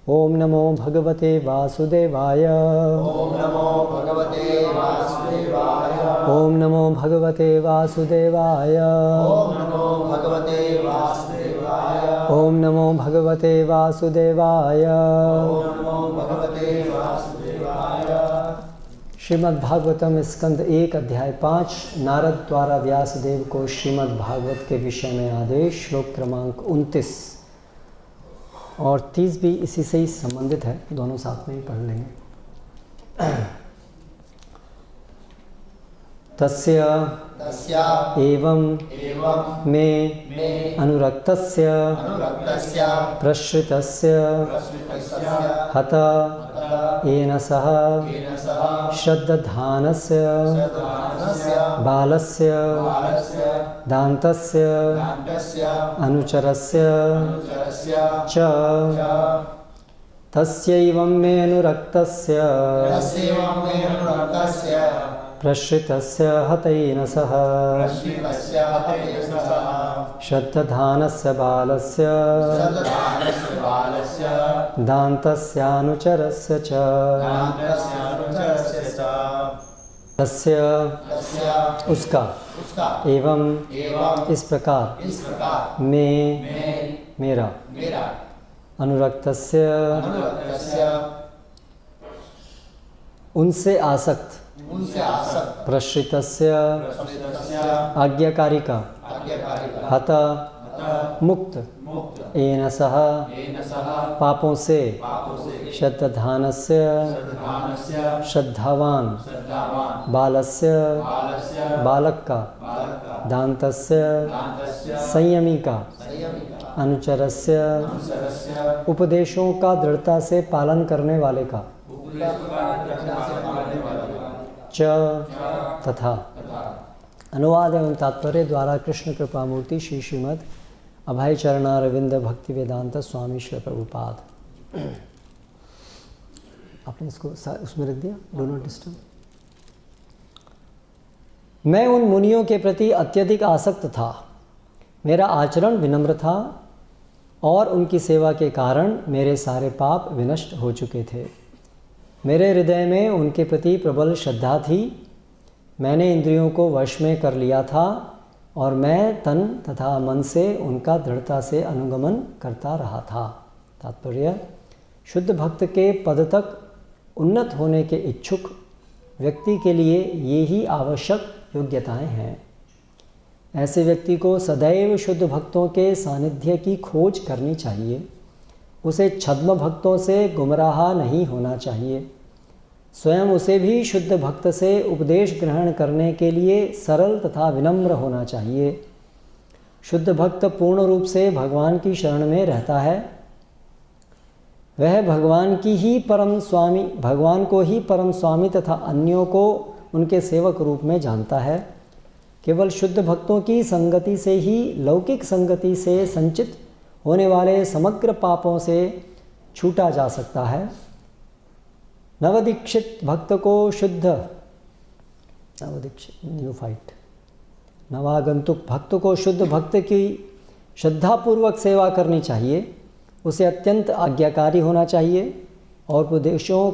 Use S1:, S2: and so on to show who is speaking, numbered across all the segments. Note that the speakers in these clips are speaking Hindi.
S1: ओम नमो भगवते वासुदेवाय।
S2: ओम नमो भगवते वासुदेवाय।
S1: ओम नमो भगवते वासुदेवाय।
S2: ओम नमो भगवते वासुदेवाय।
S1: ओम नमो भगवते वासुदेवाय।
S2: ओम नमो भगवते वासुदेवाय।
S1: श्रीमद्भागवतम स्कंद 1 अध्याय 5। नारद द्वारा व्यासदेव को श्रीमद्भागवत के विषय में आदेश। श्लोक क्रमांक 29 और 30 भी इसी से ही संबंधित है, दोनों साथ में ही पढ़ लेंगे। तस्य एवं मे अनुरक्तस्य प्रश्रितस्य हत येन सह श्रद्धानस्य बालस्य दान्तस्य अनुचरस्य च तस्यैवं मे अनुरक्तस्य प्रश्रितस्य हतेन सह श्रद्धानस्य बालस्य दान्तस्यानुचरस्य च तस्य उसका एवं इस प्रकार मेरा अनुरक्तस्य उनसे आसक्त प्रश्रितस्य आज्ञाकारी का हत मुक्त येन सह पापों से श्रद्धानस्य श्रद्धावान बालस्य बालक का दान्तस्य संयमी का अनुचरस्य उपदेशों का दृढ़ता से पालन करने वाले का च तथा। अनुवाद एवं तात्पर्य द्वारा कृष्ण कृपा मूर्ति श्री श्रीमद् अभय चरणारविंद भक्ति वेदांत स्वामी श्री प्रभुपाद। आपने इसको उसमें रख दिया, डू नॉट डिस्टर्ब। मैं उन मुनियों के प्रति अत्यधिक आसक्त था। मेरा आचरण विनम्र था और उनकी सेवा के कारण मेरे सारे पाप विनष्ट हो चुके थे। मेरे हृदय में उनके प्रति प्रबल श्रद्धा थी। मैंने इंद्रियों को वश में कर लिया था और मैं तन तथा मन से उनका दृढ़ता से अनुगमन करता रहा था। तात्पर्य: शुद्ध भक्त के पद तक उन्नत होने के इच्छुक व्यक्ति के लिए ये ही आवश्यक योग्यताएं हैं। ऐसे व्यक्ति को सदैव शुद्ध भक्तों के सानिध्य की खोज करनी चाहिए। उसे छद्म भक्तों से गुमराह नहीं होना चाहिए। स्वयं उसे भी शुद्ध भक्त से उपदेश ग्रहण करने के लिए सरल तथा विनम्र होना चाहिए। शुद्ध भक्त पूर्ण रूप से भगवान की शरण में रहता है। वह भगवान को ही परम स्वामी तथा अन्यों को उनके सेवक रूप में जानता है। केवल शुद्ध भक्तों की संगति से ही लौकिक संगति से संचित होने वाले समग्र पापों से छूटा जा सकता है। नवदीक्षित भक्त को नवागंतुक भक्त को शुद्ध भक्त की श्रद्धापूर्वक सेवा करनी चाहिए। उसे अत्यंत आज्ञाकारी होना चाहिए और उपदेशों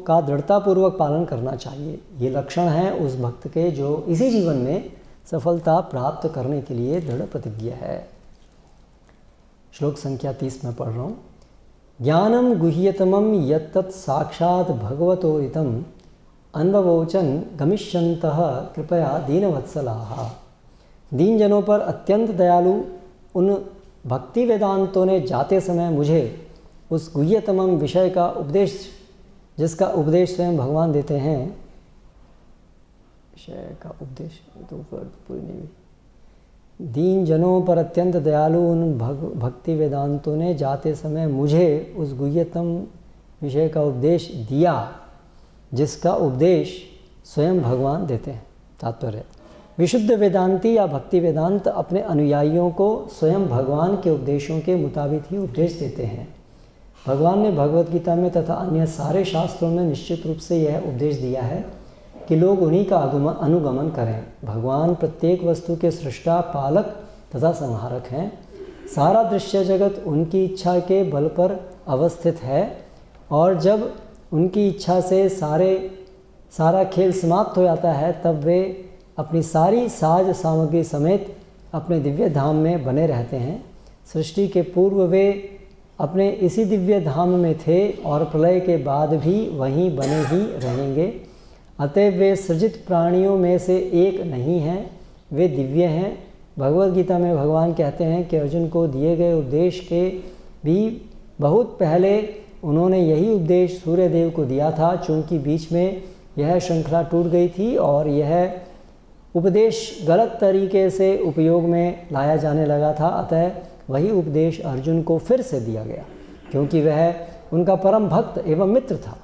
S1: का दृढ़तापूर्वक पालन करना चाहिए। ये लक्षण हैं उस भक्त के जो इसी जीवन में सफलता प्राप्त करने के लिए दृढ़ प्रतिज्ञ है। श्लोक संख्या 30 में पढ़ रहा हूँ। ज्ञानम गुह्यतमं यत्तत् साक्षात् भगवतोरितम् अन्ववोचन गमिष्यन्तः कृपया दीनवत्सलाः। दीन जनों पर अत्यंत दयालु उन भक्ति वेदांतों ने जाते समय मुझे उस गुह्यतमम विषय का उपदेश, जिसका उपदेश स्वयं भगवान देते हैं, विषय का उपदेश तो पूरी नहीं हुई। दीन जनों पर अत्यंत दयालु उन भक्ति वेदांतों ने जाते समय मुझे उस गुह्यतम विषय का उपदेश दिया, जिसका उपदेश स्वयं भगवान देते हैं। तात्पर्य: विशुद्ध वेदांती या भक्ति वेदांत अपने अनुयायियों को स्वयं भगवान के उपदेशों के मुताबिक ही उपदेश देते हैं। भगवान ने भगवत गीता में तथा अन्य सारे शास्त्रों में निश्चित रूप से यह उपदेश दिया है कि लोग उन्हीं का अनुगमन करें। भगवान प्रत्येक वस्तु के सृष्टा, पालक तथा संहारक हैं। सारा दृश्य जगत उनकी इच्छा के बल पर अवस्थित है, और जब उनकी इच्छा से सारा खेल समाप्त हो जाता है तब वे अपनी सारी साज सामग्री समेत अपने दिव्य धाम में बने रहते हैं। सृष्टि के पूर्व वे अपने इसी दिव्य धाम में थे और प्रलय के बाद भी वहीं बने ही रहेंगे। अतएव वे सृजित प्राणियों में से एक नहीं हैं, वे दिव्य हैं। भगवद गीता में भगवान कहते हैं कि अर्जुन को दिए गए उपदेश के भी बहुत पहले उन्होंने यही उपदेश सूर्यदेव को दिया था। चूँकि बीच में यह श्रृंखला टूट गई थी और यह उपदेश गलत तरीके से उपयोग में लाया जाने लगा था, अतः वही उपदेश अर्जुन को फिर से दिया गया, क्योंकि वह उनका परम भक्त एवं मित्र था।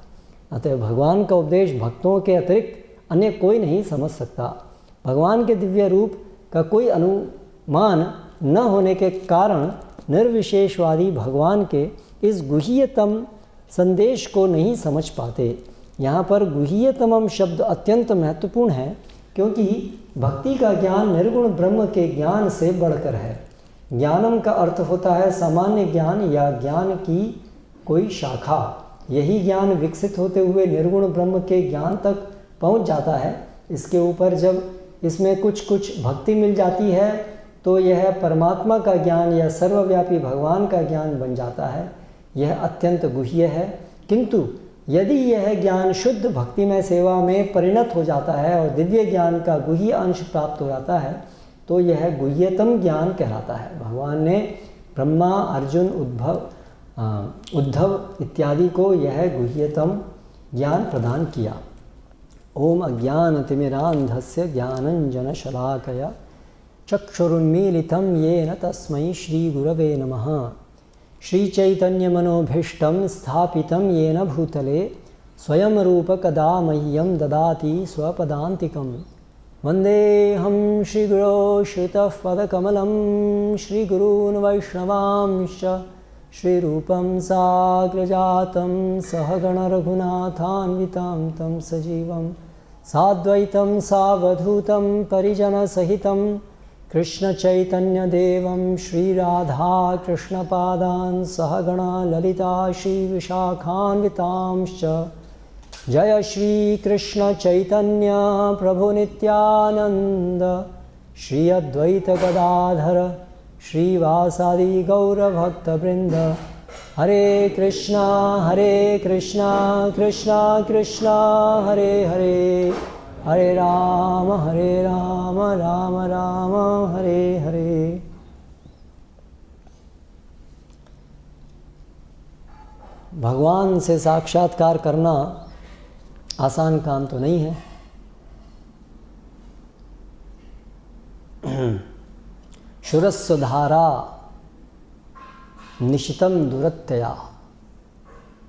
S1: अतः भगवान का उपदेश भक्तों के अतिरिक्त अन्य कोई नहीं समझ सकता। भगवान के दिव्य रूप का कोई अनुमान न होने के कारण निर्विशेषवादी भगवान के इस गुह्यतम संदेश को नहीं समझ पाते। यहाँ पर गुह्यतमम शब्द अत्यंत महत्वपूर्ण है, क्योंकि भक्ति का ज्ञान निर्गुण ब्रह्म के ज्ञान से बढ़कर है। ज्ञानम का अर्थ होता है सामान्य ज्ञान या ज्ञान की कोई शाखा। यही ज्ञान विकसित होते हुए निर्गुण ब्रह्म के ज्ञान तक पहुंच जाता है। इसके ऊपर जब इसमें कुछ भक्ति मिल जाती है तो यह परमात्मा का ज्ञान या सर्वव्यापी भगवान का ज्ञान बन जाता है। यह अत्यंत गुह्य है, किंतु यदि यह ज्ञान शुद्ध भक्तिमय सेवा में परिणत हो जाता है और दिव्य ज्ञान का गुह्य अंश प्राप्त हो जाता है तो यह गुह्यतम ज्ञान कहलाता है। भगवान ने ब्रह्मा, अर्जुन, उद्धव इत्यादि को यह गुह्यतम ज्ञान प्रदान किया। ओम अज्ञानतिमिरान्धस्य ज्ञानञ्जनशलाकया चक्षुरुन्मीलितं येन तस्मै श्रीगुरवे नमः। श्रीचैतन्यमनोभीष्टं स्थापितं येन भूतले स्वयं रूप कदा मह्यं ददाति स्वपदान्तिकम्। वन्देऽहं श्रीगुरो श्रितः पदकमलं श्रीगुरून् वैष्णवांश्च श्रीरूपं साग्रजातं सहगणरघुनाथान्वितं तं सजीवं साद्वैतं सावधूतं परिजनसहितं कृष्णचैतन्यदेवं श्रीराधाकृष्णपादान् सहगणा ललिता श्रीविशाखान्वितांश्च। जय श्री कृष्ण चैतन्य प्रभु नित्यानंद श्री अद्वैत गदाधर श्रीवासादि गौरभक्तवृंद। हरे कृष्णा कृष्णा कृष्णा हरे हरे, हरे राम राम राम हरे हरे। भगवान से साक्षात्कार करना आसान काम तो नहीं है। शुरस्वधारा निशितम दुरत्यया,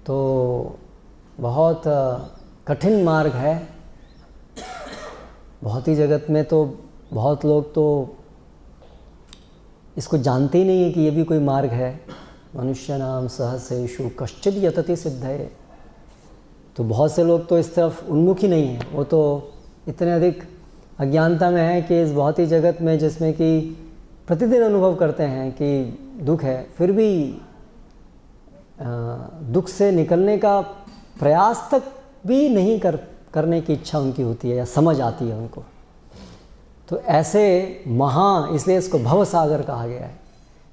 S1: तो बहुत कठिन मार्ग है। बहुत ही जगत में तो बहुत लोग तो इसको जानते ही नहीं है कि ये भी कोई मार्ग है। मनुष्य नाम सहसेषु कश्चित् यतति सिद्धये, तो बहुत से लोग तो इस तरफ उन्मुख ही नहीं हैं। वो तो इतने अधिक अज्ञानता में है कि इस बहुत ही जगत में जिसमें कि प्रतिदिन अनुभव करते हैं कि दुख है, फिर भी दुख से निकलने का प्रयास तक भी नहीं करने की इच्छा उनकी होती है या समझ आती है उनको। तो ऐसे इसलिए इसको भव सागर कहा गया है।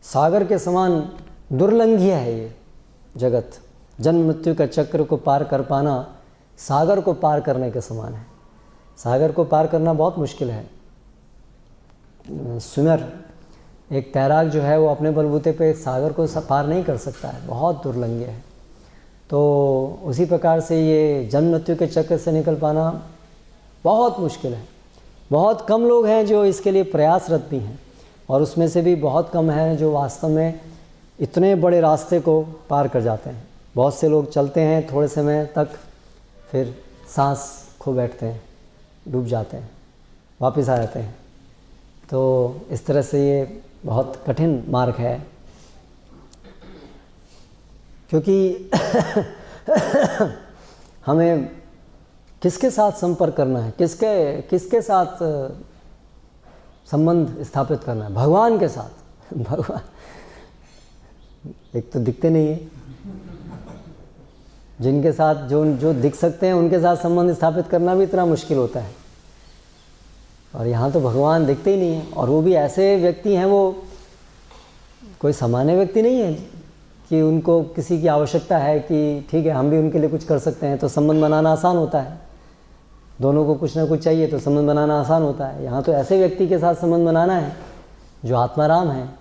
S1: सागर के समान दुर्लंघ्य है ये जगत। जन्म मृत्यु का चक्र को पार कर पाना सागर को पार करने के समान है। सागर को पार करना बहुत मुश्किल है। स्विमर, एक तैराक जो है वो अपने बलबूते पे सागर को पार नहीं कर सकता है, बहुत दुर्लंघ्य है। तो उसी प्रकार से ये जन्म मृत्यु के चक्र से निकल पाना बहुत मुश्किल है। बहुत कम लोग हैं जो इसके लिए प्रयासरत भी हैं, और उसमें से भी बहुत कम हैं जो वास्तव में इतने बड़े रास्ते को पार कर जाते हैं। बहुत से लोग चलते हैं थोड़े समय तक, फिर सांस खो बैठते हैं, डूब जाते हैं, वापस आ जाते हैं। तो इस तरह से ये बहुत कठिन मार्ग है, क्योंकि हमें किसके साथ संपर्क करना है, किसके साथ संबंध स्थापित करना है? भगवान के साथ। भगवान एक तो दिखते नहीं है, जिनके साथ जो जो दिख सकते हैं उनके साथ संबंध स्थापित करना भी इतना मुश्किल होता है। और यहाँ तो भगवान दिखते ही नहीं हैं, और वो भी ऐसे व्यक्ति हैं, वो कोई सामान्य व्यक्ति नहीं है कि उनको किसी की आवश्यकता है कि ठीक है हम भी उनके लिए कुछ कर सकते हैं तो संबंध बनाना आसान होता है। दोनों को कुछ ना कुछ चाहिए तो संबंध बनाना आसान होता है। यहाँ तो ऐसे व्यक्ति के साथ संबंध बनाना है जो आत्माराम हैं,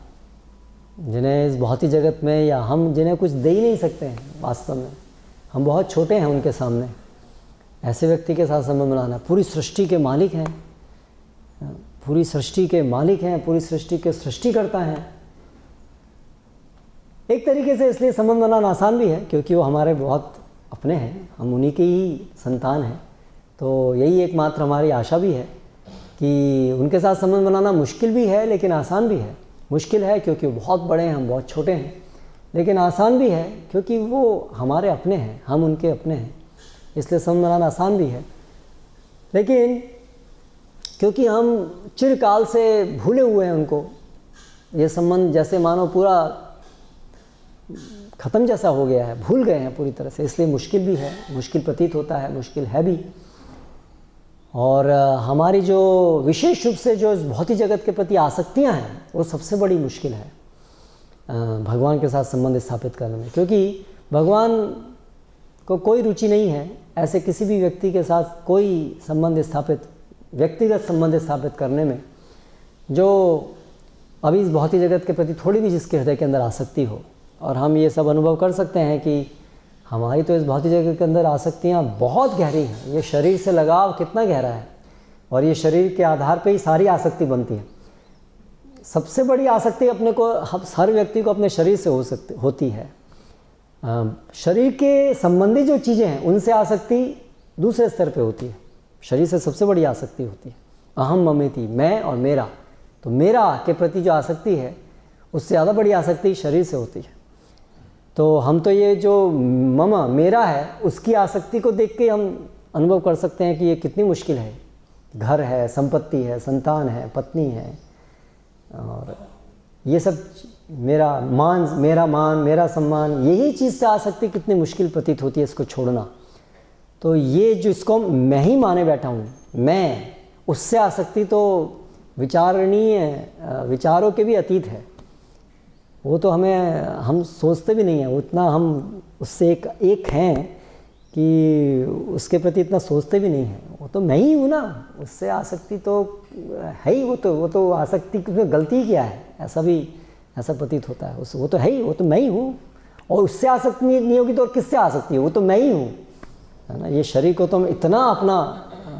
S1: जिन्हें इस भौतिक जगत में, या हम जिन्हें कुछ दे ही नहीं सकते हैं वास्तव में, हम बहुत छोटे हैं उनके सामने। ऐसे व्यक्ति के साथ संबंध बनाना, पूरी सृष्टि के मालिक हैं, पूरी सृष्टि के मालिक हैं, पूरी सृष्टि के सृष्टिकर्ता हैं। एक तरीके से इसलिए संबंध बनाना आसान भी है क्योंकि वो हमारे बहुत अपने हैं, हम उन्हीं के ही संतान हैं। तो यही एकमात्र हमारी आशा भी है कि उनके साथ संबंध बनाना मुश्किल भी है लेकिन आसान भी है। मुश्किल है क्योंकि वो बहुत बड़े हैं, हम बहुत छोटे हैं, लेकिन आसान भी है क्योंकि वो हमारे अपने हैं, हम उनके अपने हैं, इसलिए संबंध बनाना आसान भी है। लेकिन क्योंकि हम चिरकाल से भूले हुए हैं उनको, ये संबंध जैसे मानो पूरा ख़त्म जैसा हो गया है, भूल गए हैं पूरी तरह से, इसलिए मुश्किल भी है, मुश्किल प्रतीत होता है, मुश्किल है भी। और हमारी जो विशेष रूप से जो इस भौतिक जगत के प्रति आसक्तियाँ हैं वो सबसे बड़ी मुश्किल है भगवान के साथ संबंध स्थापित करने में, क्योंकि भगवान को कोई रुचि नहीं है ऐसे किसी भी व्यक्ति के साथ कोई संबंध स्थापित, व्यक्तिगत संबंध स्थापित करने में जो अभी इस भौतिक जगत के प्रति थोड़ी भी जिसके हृदय के अंदर आसक्ति हो। और हम ये सब अनुभव कर सकते हैं कि हमारी तो इस भौतिक जगत के अंदर आसक्तियाँ बहुत गहरी हैं। ये शरीर से लगाव कितना गहरा है, और ये शरीर के आधार पे ही सारी आसक्ति बनती है। सबसे बड़ी आसक्ति अपने को, हर व्यक्ति को अपने शरीर से होती है। शरीर के संबंधी जो चीज़ें हैं उनसे आसक्ति दूसरे स्तर पे होती है। शरीर से सबसे बड़ी आसक्ति होती है अहम ममेति, मैं और मेरा। तो मेरा के प्रति जो आसक्ति है उससे ज़्यादा बड़ी आसक्ति शरीर से होती है। तो हम तो ये जो ममा मेरा है उसकी आसक्ति को देख के हम अनुभव कर सकते हैं कि ये कितनी मुश्किल है। घर है, संपत्ति है, संतान है, पत्नी है, और ये सब मेरा मान, मेरा सम्मान, यही चीज़ से आसक्ति कितनी मुश्किल प्रतीत होती है इसको छोड़ना। तो ये जो इसको मैं ही माने बैठा हूँ, मैं, उससे आसक्ति तो विचारणीय, विचारों के भी अतीत है। वो तो हम सोचते भी नहीं हैं, उतना हम उससे एक हैं कि उसके प्रति इतना सोचते भी नहीं हैं। वो तो मैं ही हूँ ना, उससे आसक्ति तो है ही। वो तो आसक्ति में गलती क्या है, ऐसा प्रतीत होता है। वो तो है ही, वो तो मैं ही हूँ, और उससे आसक्ति नहीं होगी तो और किससे आसक्ति है, वो तो मैं ही हूँ, है ना। ये शरीर को तो हम इतना अपना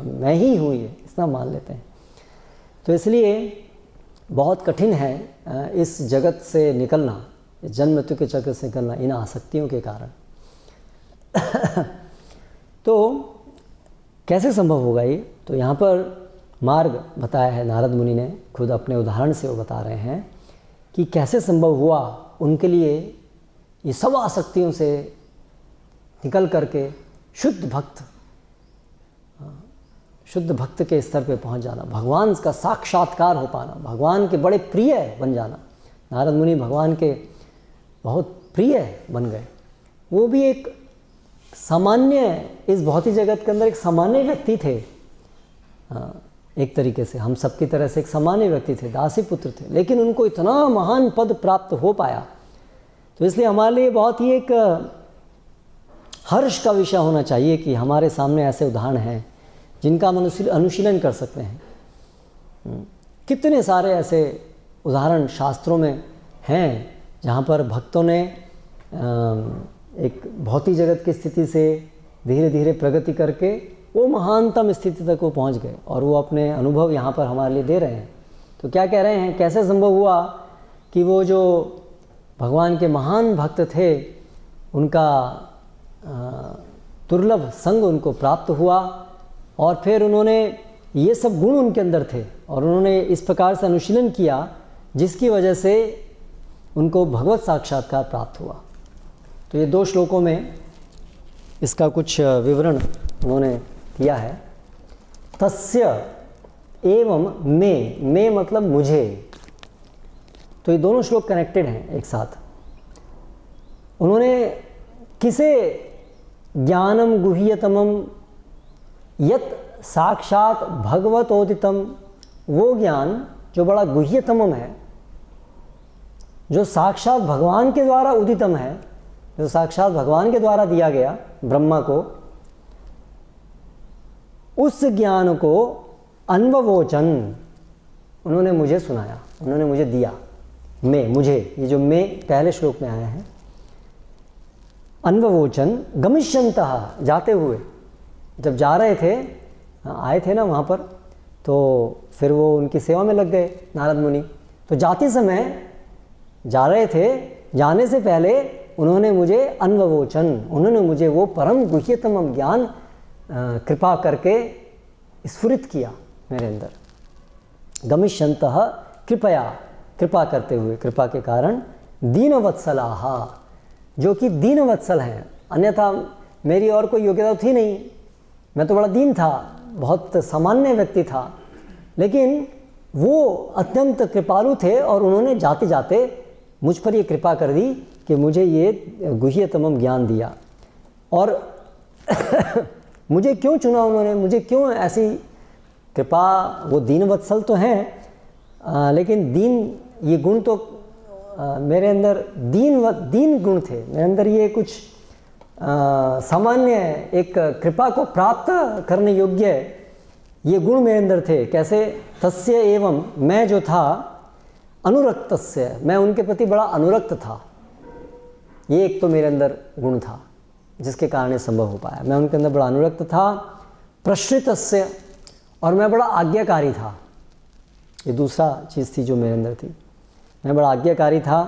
S1: मैं ही हूँ ये इतना मान लेते हैं। तो इसलिए बहुत कठिन है इस जगत से निकलना, जन्म मृत्यु के चक्र से निकलना इन आसक्तियों के कारण। तो कैसे संभव होगा ये? तो यहाँ पर मार्ग बताया है नारद मुनि ने, खुद अपने उदाहरण से वो बता रहे हैं कि कैसे संभव हुआ उनके लिए ये सब आसक्तियों से निकल करके शुद्ध भक्त के स्तर पे पहुंच जाना, भगवान का साक्षात्कार हो पाना, भगवान के बड़े प्रिय बन जाना। नारद मुनि भगवान के बहुत प्रिय बन गए। वो भी एक सामान्य, इस भौतिक जगत के अंदर एक सामान्य व्यक्ति थे। एक तरीके से हम सबकी तरह से एक सामान्य व्यक्ति थे, दासी पुत्र थे, लेकिन उनको इतना महान पद प्राप्त हो पाया। तो इसलिए हमारे लिए बहुत ही एक हर्ष का विषय होना चाहिए कि हमारे सामने ऐसे उदाहरण हैं जिनका हम अनुशीलन कर सकते हैं। कितने सारे ऐसे उदाहरण शास्त्रों में हैं जहाँ पर भक्तों ने एक भौतिक जगत की स्थिति से धीरे धीरे प्रगति करके वो महानतम स्थिति तक वो पहुँच गए, और वो अपने अनुभव यहाँ पर हमारे लिए दे रहे हैं। तो क्या कह रहे हैं, कैसे संभव हुआ कि वो जो भगवान के महान भक्त थे उनका दुर्लभ संग उनको प्राप्त हुआ, और फिर उन्होंने ये सब गुण उनके अंदर थे और उन्होंने इस प्रकार से अनुशीलन किया जिसकी वजह से उनको भगवत साक्षात्कार प्राप्त हुआ। तो ये 2 श्लोकों में इसका कुछ विवरण उन्होंने किया है। तस्य एवं मैं मतलब मुझे। तो ये दोनों श्लोक कनेक्टेड हैं एक साथ। उन्होंने किसे ज्ञानम गुह्यतमम यत साक्षात भगवतोदितम, वो ज्ञान जो बड़ा गुह्यतमम है, जो साक्षात भगवान के द्वारा उदितम है, जो साक्षात भगवान के द्वारा दिया गया ब्रह्मा को, उस ज्ञान को अन्ववोचन, उन्होंने मुझे सुनाया, उन्होंने मुझे दिया। मुझे, ये जो पहले श्लोक में आया है, अन्ववोचन गमिष्यन्तः, जाते हुए, जब जा रहे थे, आए थे ना वहाँ पर, तो फिर वो उनकी सेवा में लग गए नारद मुनि। तो जाते समय जा रहे थे, जाने से पहले उन्होंने मुझे अन्ववोचन, उन्होंने मुझे वो परम गुह्यतम ज्ञान कृपा करके स्फुरित किया मेरे अंदर। गमिष्यन्तः कृपया, कृपा करते हुए, कृपा के कारण, दीनवत्सलाः, जो कि दीनवत्सल हैं। अन्यथा मेरी और कोई योग्यता थी नहीं, मैं तो बड़ा दीन था, बहुत सामान्य व्यक्ति था, लेकिन वो अत्यंत कृपालु थे और उन्होंने जाते जाते मुझ पर ये कृपा कर दी कि मुझे ये गुह्यतम ज्ञान दिया। और मुझे क्यों चुना उन्होंने, मुझे क्यों ऐसी कृपा, वो दीनवत्सल तो हैं, लेकिन दीन, ये गुण तो मेरे अंदर दीन गुण थे मेरे अंदर। ये कुछ सामान्य एक कृपा को प्राप्त करने योग्य ये गुण मेरे अंदर थे। कैसे? तस्य एवं, मैं जो था, अनुरक्तस्य, मैं उनके प्रति बड़ा अनुरक्त था। ये एक तो मेरे अंदर गुण था जिसके कारण ये संभव हो पाया। मैं उनके अंदर बड़ा अनुरक्त था। प्रश्रितस्य, और मैं बड़ा आज्ञाकारी था। ये दूसरा चीज़ थी जो मेरे अंदर थी, मैं बड़ा आज्ञाकारी था।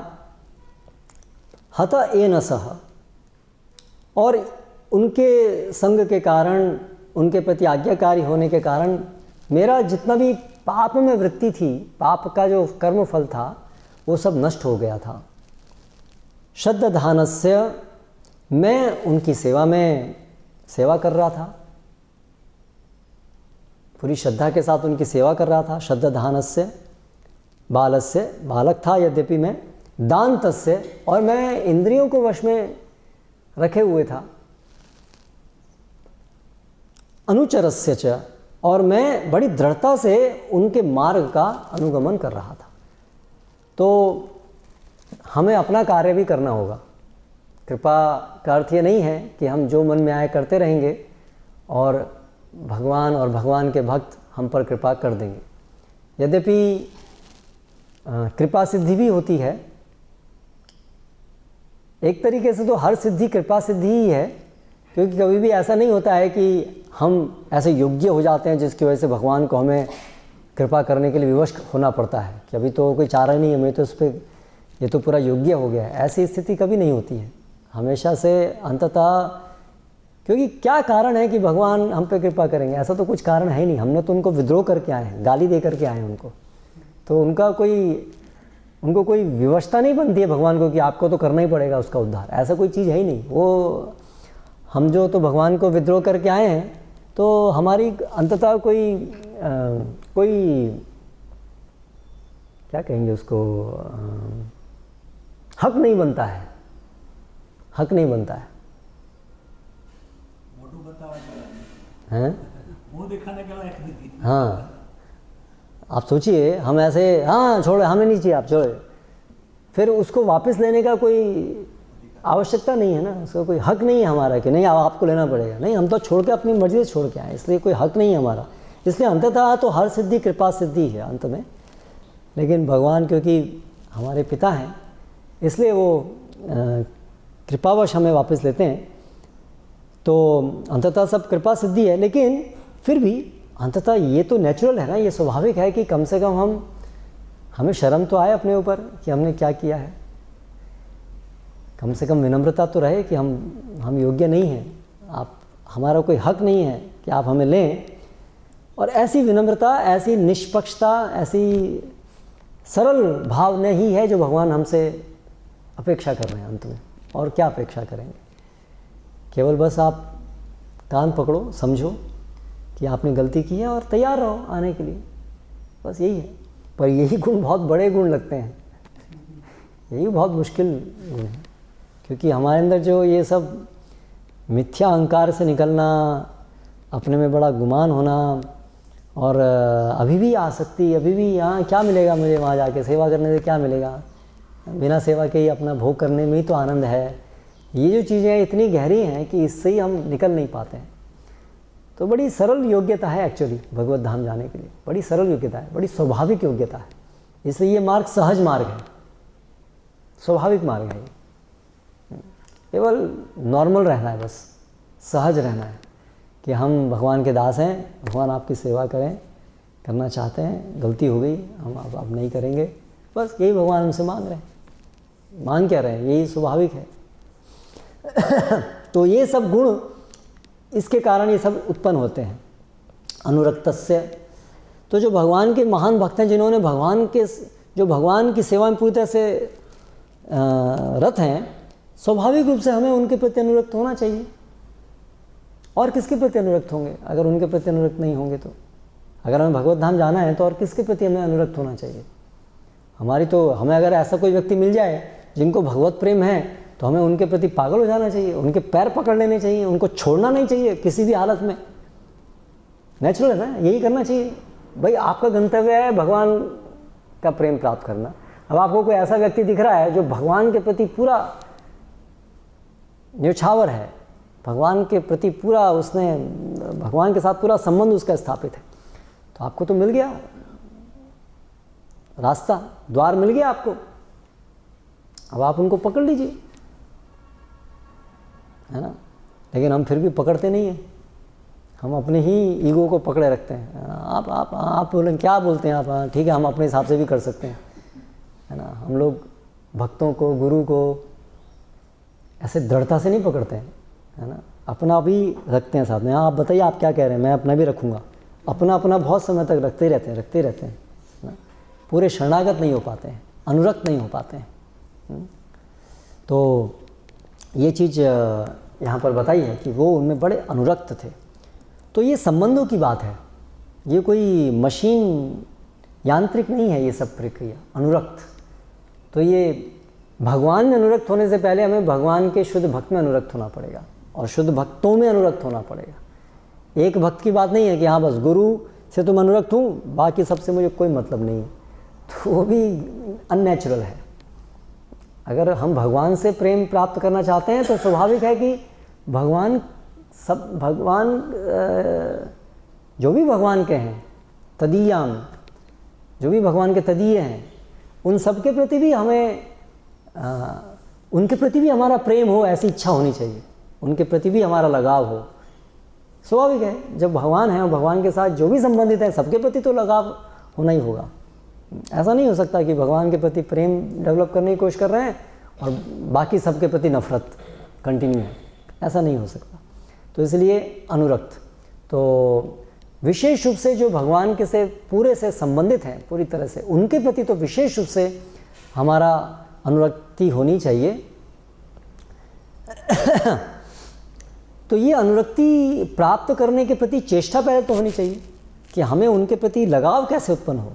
S1: हत एन सह, और उनके संग के कारण, उनके प्रति आज्ञाकारी होने के कारण मेरा जितना भी पाप में वृत्ति थी, पाप का जो कर्म फल था, वो सब नष्ट हो गया था। श्रद्धानस्य, मैं उनकी सेवा में सेवा कर रहा था, पूरी श्रद्धा के साथ उनकी सेवा कर रहा था। श्रद्धानस्य बालस्य, बालक था यद्यपि मैं। दान्तस्य, और मैं इंद्रियों को वश में रखे हुए था। अनुचरस्य च, और मैं बड़ी दृढ़ता से उनके मार्ग का अनुगमन कर रहा था। तो हमें अपना कार्य भी करना होगा। कृपा का अर्थ ये नहीं है कि हम जो मन में आए करते रहेंगे और भगवान और भगवान के भक्त हम पर कृपा कर देंगे। यद्यपि कृपा सिद्धि भी होती है, एक तरीके से तो हर सिद्धि कृपा सिद्धि ही है, क्योंकि कभी भी ऐसा नहीं होता है कि हम ऐसे योग्य हो जाते हैं जिसकी वजह से भगवान को हमें कृपा करने के लिए विवश होना पड़ता है कि अभी तो कोई चारा नहीं है, मैं तो उस पर ये तो पूरा योग्य हो गया है। ऐसी स्थिति कभी नहीं होती है। हमेशा से अंततः, क्योंकि क्या कारण है कि भगवान हम पे कृपा करेंगे? ऐसा तो कुछ कारण है ही नहीं। हमने तो उनको विद्रोह करके आए हैं, गाली दे करके आए हैं उनको, तो उनको कोई विवशता नहीं बनती है भगवान को कि आपको तो करना ही पड़ेगा उसका उद्धार। ऐसा कोई चीज़ है ही नहीं। वो हम जो तो भगवान को विद्रोह करके आए हैं, तो हमारी अंततः कोई क्या कहेंगे उसको, हक नहीं बनता है, हक नहीं बनता है। हैं? मुंह दिखाने के लायक नहीं। हाँ, आप सोचिए, हम ऐसे, हाँ छोड़े, हमें नहीं चाहिए, आप छोड़े, फिर उसको वापस लेने का कोई आवश्यकता नहीं है ना, उसका कोई हक नहीं है हमारा कि नहीं आपको लेना पड़ेगा। नहीं, हम तो छोड़ के अपनी मर्जी से छोड़ के आए, इसलिए कोई हक नहीं है हमारा। इसलिए अंततः तो हर सिद्धि कृपा सिद्धि है अंत में, लेकिन भगवान क्योंकि हमारे पिता हैं इसलिए वो कृपावश हमें वापस लेते हैं। तो अंततः सब कृपा सिद्धि है, लेकिन फिर भी अंततः ये तो नेचुरल है ना, ये स्वाभाविक है कि कम से कम हमें शर्म तो आए अपने ऊपर कि हमने क्या किया है। कम से कम विनम्रता तो रहे कि हम योग्य नहीं हैं, आप, हमारा कोई हक नहीं है कि आप हमें लें। और ऐसी विनम्रता, ऐसी निष्पक्षता, ऐसी सरल भावना ही है जो भगवान हमसे अपेक्षा कर रहे हैं अंत में। और क्या अपेक्षा करेंगे? केवल बस आप कान पकड़ो, समझो कि आपने गलती की है और तैयार रहो आने के लिए, बस यही है। पर यही गुण बहुत बड़े गुण लगते हैं, यही बहुत मुश्किल गुण है, क्योंकि हमारे अंदर जो ये सब मिथ्या अहंकार से निकलना, अपने में बड़ा गुमान होना, और अभी भी आसक्ति, अभी भी यहाँ क्या मिलेगा मुझे, वहाँ जाके सेवा करने से क्या मिलेगा, बिना सेवा के ही अपना भोग करने में ही तो आनंद है। ये जो चीज़ें इतनी गहरी हैं कि इससे ही हम निकल नहीं पाते हैं। तो बड़ी सरल योग्यता है एक्चुअली भगवत धाम जाने के लिए, बड़ी सरल योग्यता है, बड़ी स्वाभाविक योग्यता है। इसलिए ये मार्ग सहज मार्ग है, स्वाभाविक मार्ग है। केवल नॉर्मल रहना है, बस सहज रहना है कि हम भगवान के दास हैं, भगवान आपकी सेवा करें, करना चाहते हैं, गलती हो गई, हम अब नहीं करेंगे, बस यही भगवान हमसे मांग रहे हैं। मांग क्या रहे हैं, यही स्वाभाविक है। तो ये सब गुण, इसके कारण ये सब उत्पन्न होते हैं अनुरक्तस्य। तो जो भगवान के महान भक्त हैं, जिन्होंने भगवान की सेवा में पूरी तरह से रत हैं, स्वाभाविक रूप से हमें उनके प्रति अनुरक्त होना चाहिए। और किसके प्रति अनुरक्त होंगे अगर उनके प्रति अनुरक्त नहीं होंगे तो? अगर हमें भगवत धाम जाना है तो और किसके प्रति हमें अनुरक्त होना चाहिए? हमें अगर ऐसा कोई व्यक्ति मिल जाए जिनको भगवत प्रेम है तो हमें उनके प्रति पागल हो जाना चाहिए, उनके पैर पकड़ लेने चाहिए, उनको छोड़ना नहीं चाहिए किसी भी हालत में। नेचुरल है ना, यही करना चाहिए। भाई आपका गंतव्य है भगवान का प्रेम प्राप्त करना। अब आपको कोई ऐसा व्यक्ति दिख रहा है जो भगवान के प्रति पूरा न्यौछावर है, भगवान के प्रति पूरा उसने भगवान के साथ पूरा संबंध उसका स्थापित है, तो आपको तो मिल गया रास्ता, द्वार मिल गया आपको। अब आप उनको पकड़ लीजिए, है ना। लेकिन हम फिर भी पकड़ते नहीं हैं, हम अपने ही ईगो को पकड़े रखते हैं। आप बोलें क्या बोलते हैं आप, हाँ ठीक है, हम अपने हिसाब से भी कर सकते हैं, है ना। हम लोग भक्तों को, गुरु को ऐसे दृढ़ता से नहीं पकड़ते हैं, है ना। अपना भी रखते हैं साथ में। हाँ आप बताइए आप क्या कह रहे हैं, मैं अपना भी रखूँगा। अपना बहुत समय तक रखते ही रहते हैं, है ना। पूरे शरणागत नहीं हो पाते हैं, अनुरक्त नहीं हो पाते हैं। तो ये चीज़ यहाँ पर बताई है कि वो उनमें बड़े अनुरक्त थे। तो ये संबंधों की बात है, ये कोई मशीन यांत्रिक नहीं है ये सब प्रक्रिया, अनुरक्त। तो ये भगवान में अनुरक्त होने से पहले हमें भगवान के शुद्ध भक्त में अनुरक्त होना पड़ेगा और शुद्ध भक्तों में अनुरक्त होना पड़ेगा। एक भक्त की बात नहीं है कि हाँ बस गुरु से तुम अनुरक्त हूँ, बाकी सबसे मुझे कोई मतलब नहीं, तो वो भी अननेचुरल है। अगर हम भगवान से प्रेम प्राप्त करना चाहते हैं तो स्वाभाविक है कि भगवान जो भी भगवान के हैं, तदीयाम, जो भी भगवान के तदीय हैं, उन सब के प्रति भी हमें उनके प्रति भी हमारा प्रेम हो, ऐसी इच्छा होनी चाहिए, उनके प्रति भी हमारा लगाव हो। स्वाभाविक है, जब भगवान है और भगवान के साथ जो भी संबंधित है सबके प्रति तो लगाव होना ही होगा। ऐसा नहीं हो सकता कि भगवान के प्रति प्रेम डेवलप करने की कोशिश कर रहे हैं और बाकी सबके प्रति नफरत कंटिन्यू है, ऐसा नहीं हो सकता। तो इसलिए अनुरक्त, तो विशेष रूप से जो भगवान के से पूरे से संबंधित हैं, पूरी तरह से, उनके प्रति तो विशेष रूप से हमारा अनुरक्ति होनी चाहिए। तो ये अनुरक्ति प्राप्त करने के प्रति चेष्टा पहले तो होनी चाहिए कि हमें उनके प्रति लगाव कैसे उत्पन्न हो।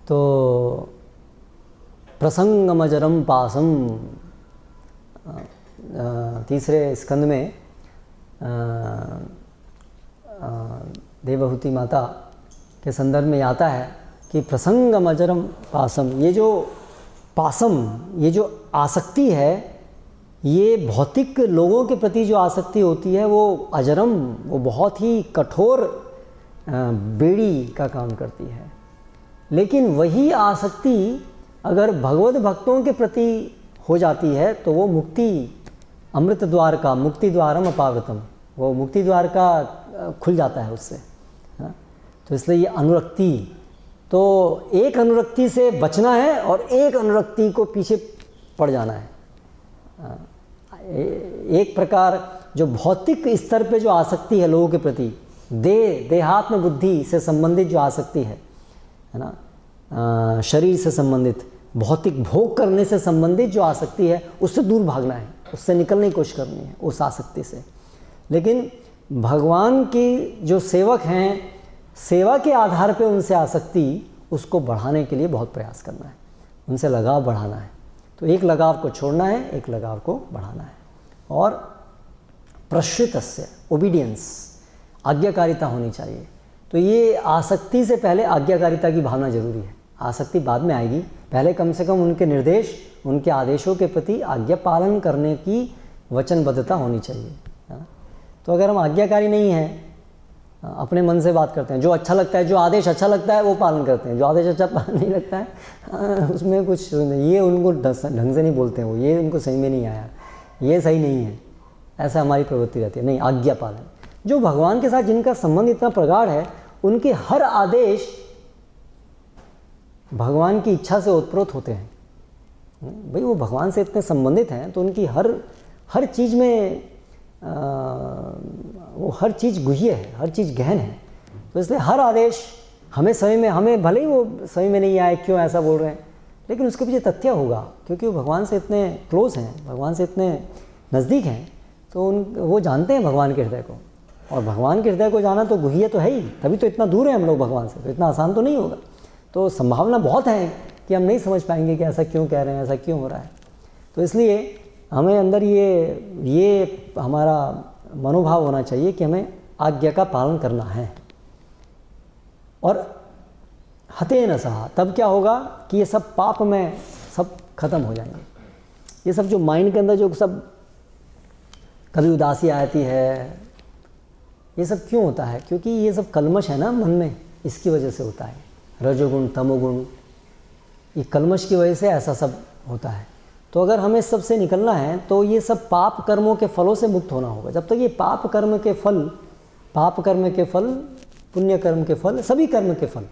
S1: तो प्रसंगमजरम पासम, तीसरे स्कंद में देवहूति माता के संदर्भ में आता है कि प्रसंगमजरम पासम, ये जो पासम, ये जो आसक्ति है, ये भौतिक लोगों के प्रति जो आसक्ति होती है वो अजरम, वो बहुत ही कठोर बेड़ी का काम करती है। लेकिन वही आसक्ति अगर भगवत भक्तों के प्रति हो जाती है तो वो मुक्ति, अमृत द्वार का, मुक्ति द्वारम अपावृतम, वो मुक्ति द्वार का खुल जाता है उससे, है ना। तो इसलिए ये अनुरक्ति, तो एक अनुरक्ति से बचना है और एक अनुरक्ति को पीछे पड़ जाना है। एक प्रकार जो भौतिक स्तर पे जो आसक्ति है लोगों के प्रति, देहात्म बुद्धि से संबंधित जो आसक्ति है ना, शरीर से संबंधित, भौतिक भोग करने से संबंधित जो आसक्ति है, उससे दूर भागना है, उससे निकलने की कोशिश करनी है उस आसक्ति से। लेकिन भगवान की जो सेवक हैं, सेवा के आधार पे उनसे आसक्ति, उसको बढ़ाने के लिए बहुत प्रयास करना है, उनसे लगाव बढ़ाना है। तो एक लगाव को छोड़ना है, एक लगाव को बढ़ाना है। और प्रश्रितस्य ओबीडियंस, आज्ञाकारिता होनी चाहिए। तो ये आसक्ति से पहले आज्ञाकारिता की भावना जरूरी है। आसक्ति बाद में आएगी, पहले कम से कम उनके निर्देश, उनके आदेशों के प्रति आज्ञा पालन करने की वचनबद्धता होनी चाहिए। तो अगर हम आज्ञाकारी नहीं हैं, अपने मन से बात करते हैं, जो अच्छा लगता है, जो आदेश अच्छा लगता है वो पालन करते हैं, जो आदेश अच्छा नहीं लगता है उसमें कुछ ये उनको ढंग से नहीं बोलते हैं, वो ये उनको सही में नहीं आया, ये सही नहीं है, ऐसा हमारी प्रवृत्ति रहती है। नहीं, आज्ञा पालन। जो भगवान के साथ जिनका संबंध इतना प्रगाढ़ है, उनके हर आदेश भगवान की इच्छा से ओतप्रोत होते हैं। भाई वो भगवान से इतने संबंधित हैं तो उनकी हर चीज़ में वो हर चीज़ गुह्य है, हर चीज़ गहन है। तो इसलिए हर आदेश हमें समय में, हमें भले ही वो समय में नहीं आए, क्यों ऐसा बोल रहे हैं, लेकिन उसके पीछे तथ्य होगा, क्योंकि वो भगवान से इतने क्लोज हैं, भगवान से इतने नज़दीक हैं, तो वो जानते हैं भगवान के हृदय को। और भगवान के हृदय को जाना तो गुह्य तो है ही, तभी तो इतना दूर है हम लोग भगवान से, तो इतना आसान तो नहीं होगा। तो संभावना बहुत है कि हम नहीं समझ पाएंगे कि ऐसा क्यों कह रहे हैं, ऐसा क्यों हो रहा है। तो इसलिए हमें अंदर ये हमारा मनोभाव होना चाहिए कि हमें आज्ञा का पालन करना है। और हतेन सहा, तब क्या होगा कि ये सब पाप में सब खत्म हो जाएंगे। ये सब जो माइंड के अंदर जो सब कभी उदासी आती है, ये सब क्यों होता है? क्योंकि ये सब कलमश है ना मन में, इसकी वजह से होता है। रजोगुण, तमोगुण, ये कलमश की वजह से ऐसा सब होता है। तो अगर हमें इस सब से निकलना है तो ये सब पाप कर्मों के फलों से मुक्त होना होगा। जब तक ये पाप कर्म के फल, पुण्य कर्म के फल, सभी कर्म के फल,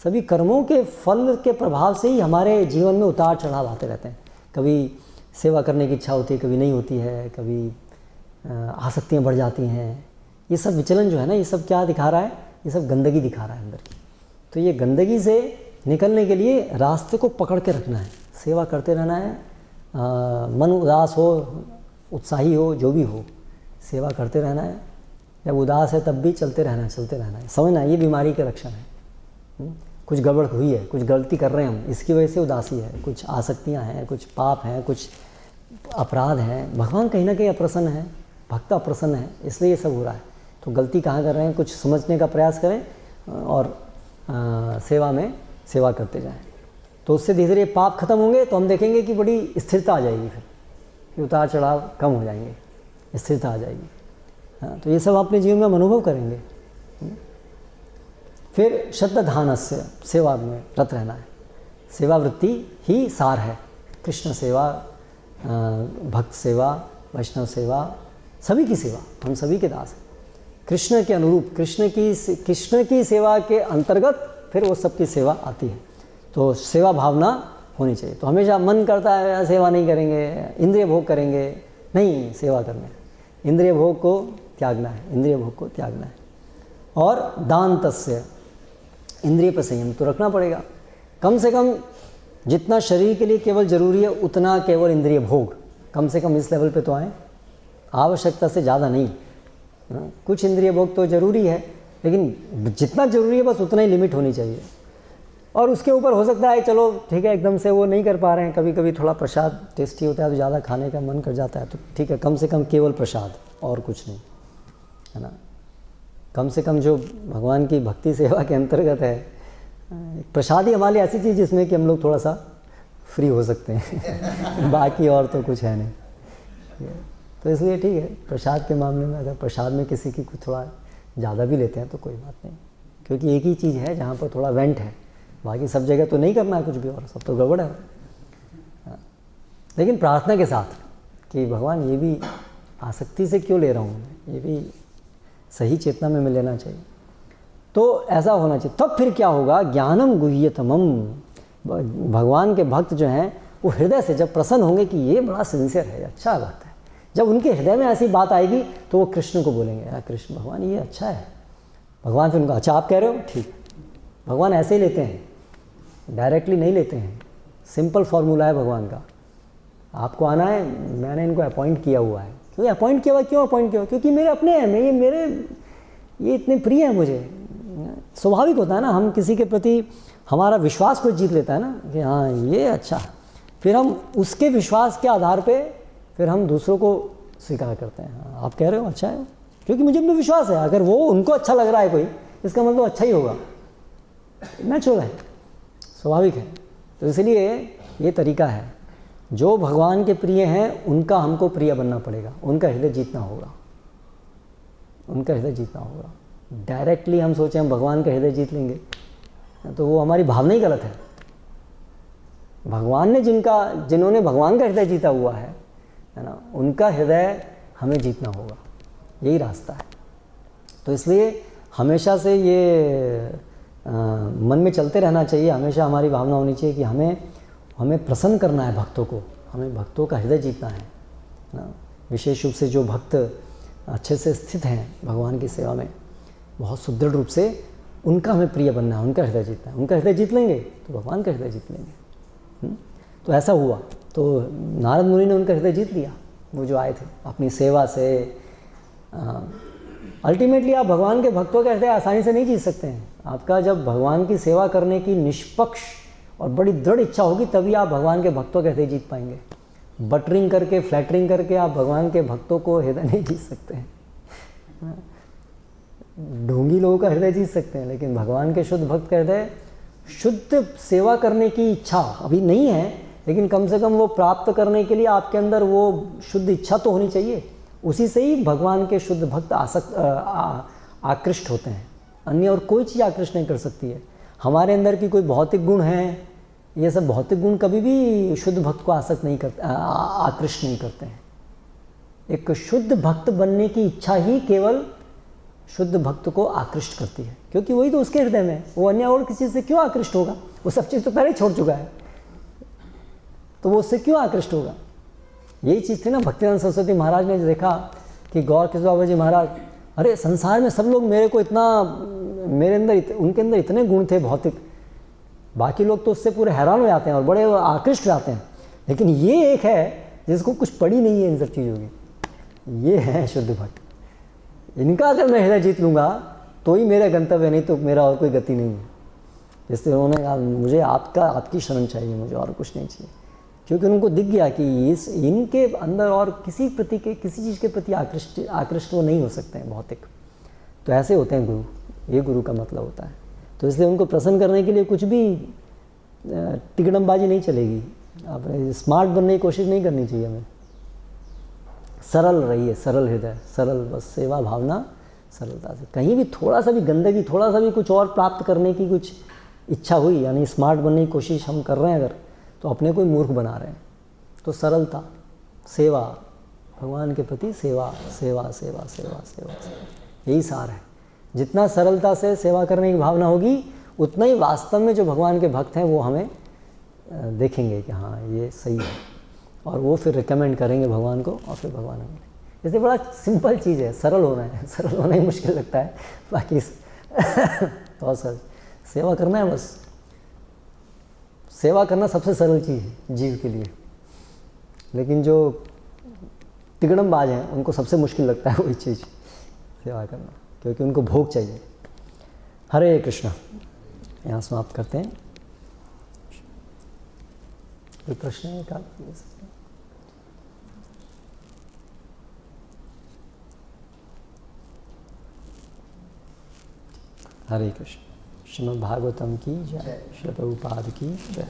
S1: सभी कर्मों के फल के प्रभाव से ही हमारे जीवन में उतार चढ़ाव आते रहते हैं। कभी सेवा करने की इच्छा होती है, कभी नहीं होती है, कभी आसक्तियाँ बढ़ जाती हैं। ये सब विचलन जो है ना, ये सब क्या दिखा रहा है? ये सब गंदगी दिखा रहा है अंदर की। तो ये गंदगी से निकलने के लिए रास्ते को पकड़ के रखना है, सेवा करते रहना है। मन उदास हो, उत्साही हो, जो भी हो, सेवा करते रहना है। जब उदास है तब भी चलते रहना है। समझना ये बीमारी के लक्षण है। कुछ गड़बड़ हुई है, कुछ गलती कर रहे हैं हम, इसकी वजह से उदासी है, कुछ आसक्तियां हैं, कुछ पाप हैं, कुछ अपराध हैं। भगवान कहीं ना कहीं अप्रसन्न है, भक्त अप्रसन्न है, इसलिए ये सब हो रहा है। तो गलती कहाँ कर रहे हैं, कुछ समझने का प्रयास करें और सेवा करते जाएं। तो उससे धीरे धीरे पाप खत्म होंगे तो हम देखेंगे कि बड़ी स्थिरता आ जाएगी, फिर उतार चढ़ाव कम हो जाएंगे, स्थिरता आ जाएगी। हाँ, तो ये सब अपने जीवन में अनुभव करेंगे। फिर श्रद्धानस्य, सेवा में रत रहना है। सेवा वृत्ति ही सार है। कृष्ण सेवा, भक्त सेवा, वैष्णव सेवा, सभी की सेवा, हम सभी के दास हैं। कृष्ण के अनुरूप, कृष्ण की सेवा के अंतर्गत फिर वो सबकी सेवा आती है। तो सेवा भावना होनी चाहिए। तो हमेशा मन करता है सेवा नहीं करेंगे, इंद्रिय भोग करेंगे, नहीं, सेवा करना है। इंद्रिय भोग को त्यागना है, और दानतस्य, इंद्रिय पर संयम तो रखना पड़ेगा। कम से कम जितना शरीर के लिए केवल ज़रूरी है उतना केवल इंद्रिय भोग, कम से कम इस लेवल पे तो आए, आवश्यकता से ज़्यादा नहीं। कुछ इंद्रिय भोग तो ज़रूरी है, लेकिन जितना ज़रूरी है बस उतना ही लिमिट होनी चाहिए। और उसके ऊपर हो सकता है चलो ठीक है, एकदम से वो नहीं कर पा रहे हैं, कभी कभी थोड़ा प्रसाद टेस्टी होता है तो ज़्यादा खाने का मन कर जाता है, तो ठीक है, कम से कम केवल प्रसाद और कुछ नहीं, है ना। कम से कम जो भगवान की भक्ति सेवा के अंतर्गत है, प्रसाद ही हमारे लिए ऐसी चीज़ जिसमें कि हम लोग थोड़ा सा फ्री हो सकते हैं बाकी और तो कुछ है नहीं। तो इसलिए ठीक है, प्रसाद के मामले में अगर प्रसाद में किसी की कुछ थोड़ा ज़्यादा भी लेते हैं तो कोई बात नहीं, क्योंकि एक ही चीज़ है जहाँ पर थोड़ा वेंट है, बाकी सब जगह तो नहीं करना है कुछ भी, और सब तो गड़बड़ है। लेकिन प्रार्थना के साथ कि भगवान ये भी आसक्ति से क्यों ले रहा हूँ, ये भी सही चेतना में लेना चाहिए। तो ऐसा होना चाहिए। तब फिर क्या होगा, ज्ञानम गुह्यतमम, भगवान के भक्त जो हैं वो हृदय से जब प्रसन्न होंगे कि ये बड़ा सिंसियर है, अच्छा बात है, जब उनके हृदय में ऐसी बात आएगी तो वो कृष्ण को बोलेंगे, यार कृष्ण भगवान ये अच्छा है। भगवान फिर उनका, अच्छा आप कह रहे हो, ठीक। भगवान ऐसे ही लेते हैं, डायरेक्टली नहीं लेते हैं। सिंपल फॉर्मूला है भगवान का, आपको आना है, मैंने इनको अपॉइंट किया हुआ है। क्यों अपॉइंट किया हुआ, क्यों अपॉइंट किया हुआ? क्योंकि मेरे अपने हैं, ये इतने प्रिय हैं मुझे। स्वाभाविक होता है ना, हम किसी के प्रति हमारा विश्वास को जीत लेता है ना कि हाँ ये अच्छा, फिर हम उसके विश्वास के आधार पे फिर हम दूसरों को स्वीकार करते हैं। हाँ, आप कह रहे हो अच्छा है, क्योंकि मुझे अपना विश्वास है, अगर वो उनको अच्छा लग रहा है कोई, इसका मतलब अच्छा ही होगा, नेचुरल है, स्वाभाविक है। तो इसलिए ये तरीका है, जो भगवान के प्रिय हैं उनका हमको प्रिय बनना पड़ेगा, उनका हृदय जीतना होगा, उनका हृदय जीतना होगा। डायरेक्टली हम सोचें हम भगवान का हृदय जीत लेंगे तो वो हमारी भावना ही गलत है। भगवान ने जिन्होंने भगवान का हृदय जीता हुआ है ना, उनका हृदय हमें जीतना होगा, यही रास्ता है। तो इसलिए हमेशा से ये मन में चलते रहना चाहिए, हमेशा हमारी भावना होनी चाहिए कि हमें प्रसन्न करना है भक्तों को, हमें भक्तों का हृदय जीतना है ना। विशेष रूप से जो भक्त अच्छे से स्थित हैं भगवान की सेवा में, बहुत सुदृढ़ रूप से, उनका हमें प्रिय बनना है, उनका हृदय जीतना है। उनका हृदय जीत लेंगे तो भगवान का हृदय जीत लेंगे। तो ऐसा हुआ, तो नारद मुनि ने उनका हृदय जीत लिया, वो जो आए थे अपनी सेवा से। अल्टीमेटली आप भगवान के भक्तों का हृदय आसानी से नहीं जीत सकते हैं। आपका जब भगवान की सेवा करने की निष्पक्ष और बड़ी दृढ़ इच्छा होगी, तभी आप भगवान के भक्तों का हृदय जीत पाएंगे। बटरिंग करके, फ्लैटरिंग करके आप भगवान के भक्तों को हृदय नहीं जीत सकते हैं। ढोंगी लोगों का हृदय जीत सकते हैं, लेकिन भगवान के शुद्ध भक्त का हृदय, शुद्ध सेवा करने की इच्छा अभी नहीं है, लेकिन कम से कम वो प्राप्त करने के लिए आपके अंदर वो शुद्ध इच्छा तो होनी चाहिए। उसी से ही भगवान के शुद्ध भक्त आकृष्ट होते हैं। अन्य और कोई चीज़ आकृष्ट नहीं कर सकती है। हमारे अंदर की कोई भौतिक गुण है, ये सब भौतिक गुण कभी भी शुद्ध भक्त को आसक्त नहीं करते, आकृष्ट नहीं करते हैं। एक शुद्ध भक्त बनने की इच्छा ही केवल शुद्ध भक्त को आकृष्ट करती है, क्योंकि वही तो उसके हृदय में है। वो अन्य और किसी से क्यों आकृष्ट होगा? वो सब चीज़ तो पहले ही छोड़ चुका है, तो वो उससे क्यों आकृष्ट होगा? यही चीज़ थी ना, भक्तिनाथ सरस्वती महाराज ने देखा कि गौर किशोर बाबा जी महाराज, अरे संसार में सब लोग मेरे को इतना, मेरे अंदर उनके अंदर इतने गुण थे भौतिक, बाकी लोग तो उससे पूरे हैरान हो जाते हैं और बड़े आकृष्ट हो जाते हैं, लेकिन ये एक है जिसको कुछ पड़ी नहीं है इन सब चीज़ों की, ये है शुद्ध भक्त। इनका अगर मैं हृदय जीत लूँगा तो ही मेरा गंतव्य, नहीं तो मेरा और कोई गति नहीं है। इसलिए उन्होंने कहा मुझे आपकी शरण चाहिए, मुझे और कुछ नहीं चाहिए, क्योंकि उनको दिख गया कि इनके अंदर और किसी चीज़ के प्रति आकृष्ट वो नहीं हो सकते हैं भौतिक। तो ऐसे होते हैं गुरु, ये गुरु का मतलब होता है। तो इसलिए उनको प्रसन्न करने के लिए कुछ भी तिकड़मबाजी नहीं चलेगी, आप स्मार्ट बनने की कोशिश नहीं करनी चाहिए हमें। सरल रहिए, सरल हृदय, सरल बस सेवा भावना, सरलता से। कहीं भी थोड़ा सा भी गंदगी, थोड़ा सा भी कुछ और प्राप्त करने की कुछ इच्छा हुई, यानी स्मार्ट बनने की कोशिश हम कर रहे हैं अगर, तो अपने को ही मूर्ख बना रहे हैं। तो सरलता, सेवा, भगवान के प्रति सेवा, सेवा सेवा सेवा सेवा, यही सार है। जितना सरलता से सेवा करने की भावना होगी, उतना ही वास्तव में जो भगवान के भक्त हैं वो हमें देखेंगे कि हाँ ये सही है, और वो फिर रिकमेंड करेंगे भगवान को, और फिर भगवान हमें। इसलिए बड़ा सिंपल चीज़ है, सरल होना है। सरल होना ही मुश्किल लगता है, बाकी बहुत सरल सेवा करना है बस। सेवा करना सबसे सरल चीज़ है जीव के लिए, लेकिन जो तिगड़मबाज हैं उनको सबसे मुश्किल लगता है वही चीज़, सेवा करना, क्योंकि उनको भोग चाहिए। हरे कृष्ण। यहाँ समाप्त करते हैं। कोई प्रश्न है? क्या हरे कृष्ण। श्रीमद् भागवतम की जय, श्री प्रभुपाद की जय।